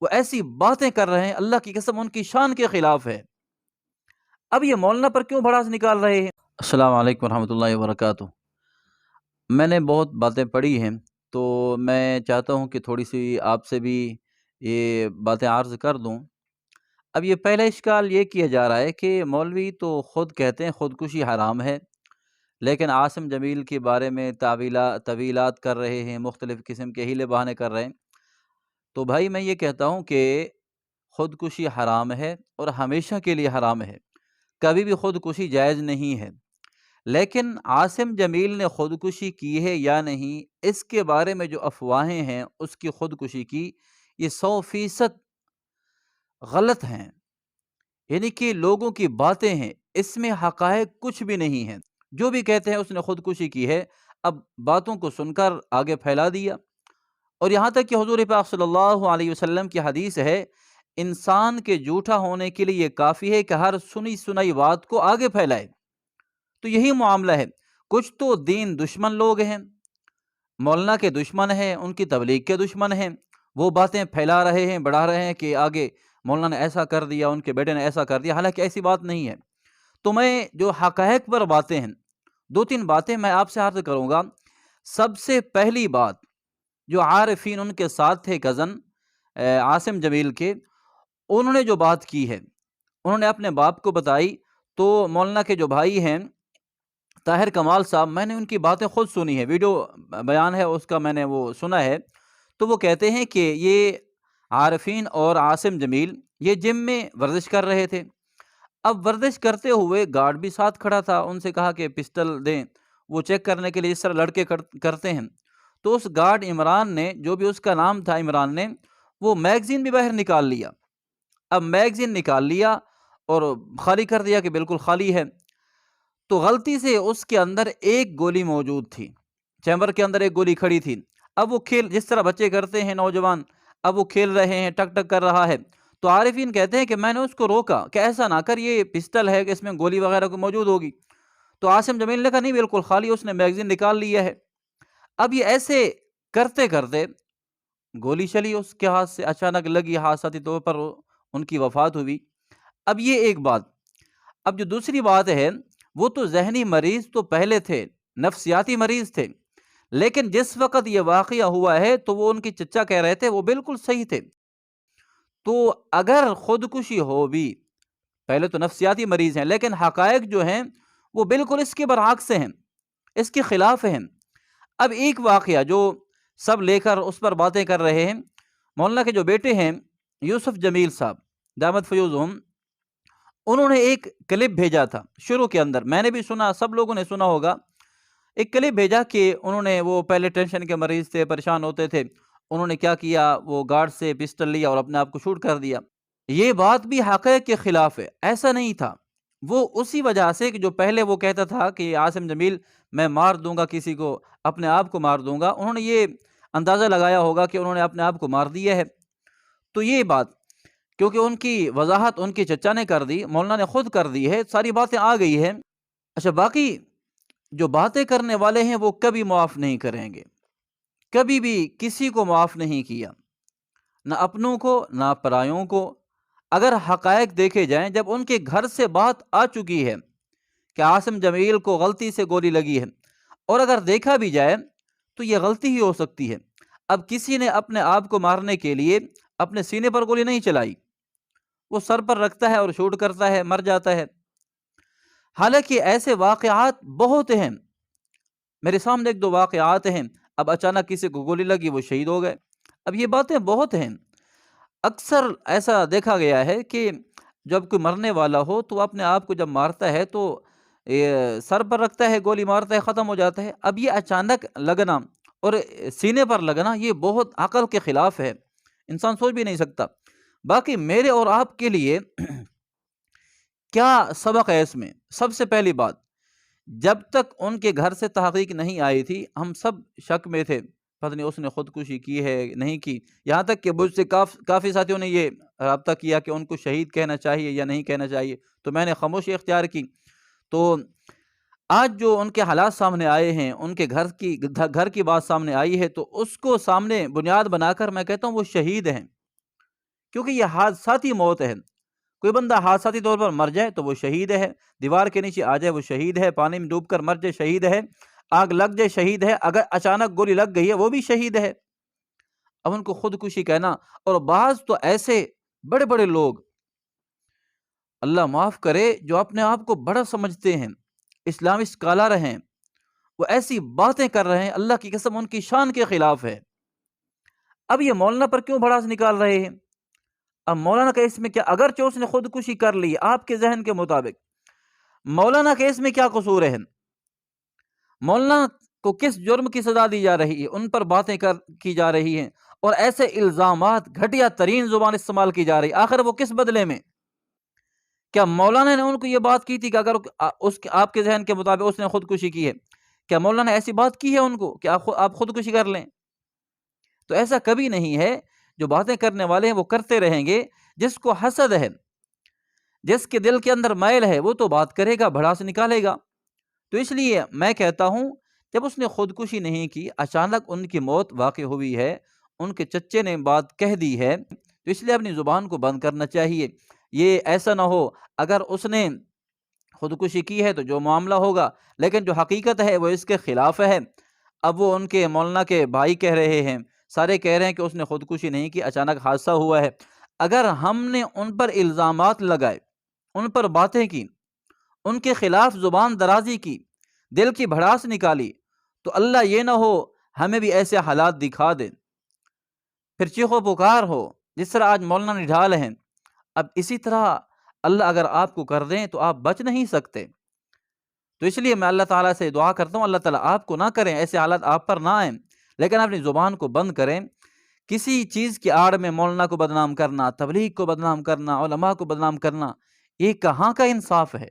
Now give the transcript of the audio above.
وہ ایسی باتیں کر رہے ہیں اللہ کی قسم ان کی شان کے خلاف ہے۔ اب یہ مولانا پر کیوں بھڑاس نکال رہے ہیں؟ السلام علیکم ورحمۃ اللہ وبرکاتہ۔ میں نے بہت باتیں پڑھی ہیں، تو میں چاہتا ہوں کہ تھوڑی سی آپ سے بھی یہ باتیں عرض کر دوں۔ اب یہ پہلا اشکال یہ کیا جا رہا ہے کہ مولوی تو خود کہتے ہیں خودکشی حرام ہے، لیکن عاصم جمیل کے بارے میں طویلات کر رہے ہیں، مختلف قسم کے ہیلے بہانے کر رہے ہیں۔ تو بھائی میں یہ کہتا ہوں کہ خودکشی حرام ہے اور ہمیشہ کے لیے حرام ہے، کبھی بھی خودکشی جائز نہیں ہے۔ لیکن عاصم جمیل نے خودکشی کی ہے یا نہیں، اس کے بارے میں جو افواہیں ہیں اس کی خودکشی کی، یہ 100% غلط ہیں، یعنی کہ لوگوں کی باتیں ہیں، اس میں حقائق کچھ بھی نہیں ہیں۔ جو بھی کہتے ہیں اس نے خودکشی کی ہے، اب باتوں کو سن کر آگے پھیلا دیا، اور یہاں تک کہ حضور پاک صلی اللہ علیہ وسلم کی حدیث ہے، انسان کے جھوٹا ہونے کے لیے یہ کافی ہے کہ ہر سنی سنائی بات کو آگے پھیلائے۔ تو یہی معاملہ ہے، کچھ تو دین دشمن لوگ ہیں، مولانا کے دشمن ہیں، ان کی تبلیغ کے دشمن ہیں، وہ باتیں پھیلا رہے ہیں، بڑھا رہے ہیں کہ آگے مولانا نے ایسا کر دیا، ان کے بیٹے نے ایسا کر دیا، حالانکہ ایسی بات نہیں ہے۔ تو میں جو حقائق پر باتیں ہیں، 2-3 باتیں میں آپ سے عرض کروں گا۔ سب سے پہلی بات، جو عارفین ان کے ساتھ تھے کزن عاصم جمیل کے، انہوں نے جو بات کی ہے، انہوں نے اپنے باپ کو بتائی، تو مولانا کے جو بھائی ہیں طاہر کمال صاحب، میں نے ان کی باتیں خود سنی ہے، ویڈیو بیان ہے اس کا، میں نے وہ سنا ہے۔ تو وہ کہتے ہیں کہ یہ عارفین اور عاصم جمیل یہ جم میں ورزش کر رہے تھے۔ اب ورزش کرتے ہوئے گارڈ بھی ساتھ کھڑا تھا، ان سے کہا کہ پسٹل دیں، وہ چیک کرنے کے لیے جس طرح لڑکے کرتے ہیں۔ تو اس گارڈ عمران نے، جو بھی اس کا نام تھا عمران نے، وہ میگزین بھی باہر نکال لیا۔ اب میگزین نکال لیا اور خالی کر دیا کہ بالکل خالی ہے، تو غلطی سے اس کے اندر ایک گولی موجود تھی، چیمبر کے اندر ایک گولی کھڑی تھی۔ اب وہ کھیل، جس طرح بچے کرتے ہیں نوجوان، اب وہ کھیل رہے ہیں، ٹک ٹک کر رہا ہے، تو عارفین کہتے ہیں کہ میں نے اس کو روکا کہ ایسا نہ کر، یہ پسٹل ہے کہ اس میں گولی وغیرہ کو موجود ہوگی۔ تو عاصم جمیل نے کہا نہیں بالکل خالی، اس نے میگزین نکال لیا ہے۔ اب یہ ایسے کرتے کرتے گولی چلی اس کے ہاتھ سے، اچانک لگی، حادثاتی طور پر ان کی وفات ہوئی۔ اب یہ ایک بات۔ اب جو دوسری بات ہے، وہ تو ذہنی مریض تو پہلے تھے، نفسیاتی مریض تھے، لیکن جس وقت یہ واقعہ ہوا ہے تو وہ ان کی چچا کہہ رہے تھے وہ بالکل صحیح تھے۔ تو اگر خودکشی ہو بھی، پہلے تو نفسیاتی مریض ہیں، لیکن حقائق جو ہیں وہ بالکل اس کے برعکس ہیں، اس کے خلاف ہیں۔ اب ایک واقعہ جو سب لے کر اس پر باتیں کر رہے ہیں، مولانا کے جو بیٹے ہیں یوسف جمیل صاحب دامت فیوزہم، انہوں نے ایک کلپ بھیجا تھا شروع کے اندر، میں نے بھی سنا، سب لوگوں نے سنا ہوگا۔ ایک کلپ بھیجا کہ انہوں نے، وہ پہلے ٹینشن کے مریض تھے، پریشان ہوتے تھے، انہوں نے کیا کیا، وہ گارڈ سے پسٹل لیا اور اپنے آپ کو شوٹ کر دیا۔ یہ بات بھی حقائق کے خلاف ہے، ایسا نہیں تھا۔ وہ اسی وجہ سے کہ جو پہلے وہ کہتا تھا کہ عاصم جمیل میں مار دوں گا کسی کو، اپنے آپ کو مار دوں گا، انہوں نے یہ اندازہ لگایا ہوگا کہ انہوں نے اپنے آپ کو مار دیا ہے۔ تو یہ بات، کیونکہ ان کی وضاحت ان کے چچا نے کر دی، مولانا نے خود کر دی ہے، ساری باتیں آ گئی ہیں۔ اچھا، باقی جو باتیں کرنے والے ہیں وہ کبھی معاف نہیں کریں گے، کبھی بھی کسی کو معاف نہیں کیا، نہ اپنوں کو نہ پرایوں کو۔ اگر حقائق دیکھے جائیں، جب ان کے گھر سے بات آ چکی ہے کہ عاصم جمیل کو غلطی سے گولی لگی ہے، اور اگر دیکھا بھی جائے تو یہ غلطی ہی ہو سکتی ہے۔ اب کسی نے اپنے آپ کو مارنے کے لیے اپنے سینے پر گولی نہیں چلائی، وہ سر پر رکھتا ہے اور شوٹ کرتا ہے، مر جاتا ہے۔ حالانکہ ایسے واقعات بہت ہیں، میرے سامنے 1-2 واقعات ہیں، اب اچانک کسی کو گولی لگی، وہ شہید ہو گئے۔ اب یہ باتیں بہت ہیں، اکثر ایسا دیکھا گیا ہے کہ جب کوئی مرنے والا ہو تو اپنے آپ کو جب مارتا ہے تو سر پر رکھتا ہے، گولی مارتا ہے، ختم ہو جاتا ہے۔ اب یہ اچانک لگنا اور سینے پر لگنا، یہ بہت عقل کے خلاف ہے، انسان سوچ بھی نہیں سکتا۔ باقی میرے اور آپ کے لیے کیا سبق ہے اس میں؟ سب سے پہلی بات، جب تک ان کے گھر سے تحقیق نہیں آئی تھی، ہم سب شک میں تھے، پتہ نہیں اس نے خودکشی کی ہے نہیں کی، یہاں تک کہ مجھ سے کافی ساتھیوں نے یہ رابطہ کیا کہ ان کو شہید کہنا چاہیے یا نہیں کہنا چاہیے، تو میں نے خاموشی اختیار کی۔ تو آج جو ان کے حالات سامنے آئے ہیں، ان کے گھر کی بات سامنے آئی ہے، تو اس کو سامنے بنیاد بنا کر میں کہتا ہوں وہ شہید ہیں، کیونکہ یہ حادثاتی موت ہے۔ کوئی بندہ حادثاتی طور پر مر جائے تو وہ شہید ہے، دیوار کے نیچے آ جائے وہ شہید ہے، پانی میں ڈوب کر مر جائے شہید ہے، آگ لگ جائے شہید ہے، اگر اچانک گولی لگ گئی ہے وہ بھی شہید ہے۔ اب ان کو خودکشی کہنا، اور بعض تو ایسے بڑے بڑے لوگ، اللہ معاف کرے، جو اپنے آپ کو بڑا سمجھتے ہیں، اسلامی اسکالر ہیں، وہ ایسی باتیں کر رہے ہیں اللہ کی قسم ان کی شان کے خلاف ہے۔ اب یہ مولانا پر کیوں بھڑاس نکال رہے ہیں؟ اب مولانا کا اس میں کیا، اگرچہ اس نے خودکشی کر لی آپ کے ذہن کے مطابق، مولانا کے اس میں کیا قصور ہے؟ مولانا کو کس جرم کی سزا دی جا رہی ہے؟ ان پر باتیں کی جا رہی ہیں اور ایسے الزامات، گھٹیا ترین زبان استعمال کی جا رہی ہے، آخر وہ کس بدلے میں؟ کیا مولانا نے ان کو یہ بات کی تھی کہ اگر آپ کے ذہن کے مطابق اس نے خودکشی کی ہے، کیا مولانا نے ایسی بات کی ہے ان کو کہ آپ خودکشی کر لیں؟ تو ایسا کبھی نہیں ہے۔ جو باتیں کرنے والے ہیں وہ کرتے رہیں گے، جس کو حسد ہے، جس کے دل کے اندر میل ہے، وہ تو بات کرے گا، بھڑاس نکالے گا۔ تو اس لیے میں کہتا ہوں، جب اس نے خودکشی نہیں کی، اچانک ان کی موت واقع ہوئی ہے، ان کے چچے نے بات کہہ دی ہے، تو اس لیے اپنی زبان کو بند کرنا چاہیے۔ یہ ایسا نہ ہو اگر اس نے خودکشی کی ہے تو جو معاملہ ہوگا، لیکن جو حقیقت ہے وہ اس کے خلاف ہے۔ اب وہ ان کے مولانا کے بھائی کہہ رہے ہیں، سارے کہہ رہے ہیں کہ اس نے خودکشی نہیں کی، اچانک حادثہ ہوا ہے۔ اگر ہم نے ان پر الزامات لگائے، ان پر باتیں کی، ان کے خلاف زبان درازی کی، دل کی بھڑاس نکالی، تو اللہ یہ نہ ہو ہمیں بھی ایسے حالات دکھا دے، پھر چیخ و پکار ہو جس طرح آج مولانا نڈھال ہیں۔ اب اسی طرح اللہ اگر آپ کو کر دیں تو آپ بچ نہیں سکتے۔ تو اس لیے میں اللہ تعالیٰ سے دعا کرتا ہوں، اللہ تعالیٰ آپ کو نہ کریں، ایسے حالات آپ پر نہ آئیں، لیکن اپنی زبان کو بند کریں۔ کسی چیز کی آڑ میں مولانا کو بدنام کرنا، تبلیغ کو بدنام کرنا، علماء کو بدنام کرنا، یہ کہاں کا انصاف ہے؟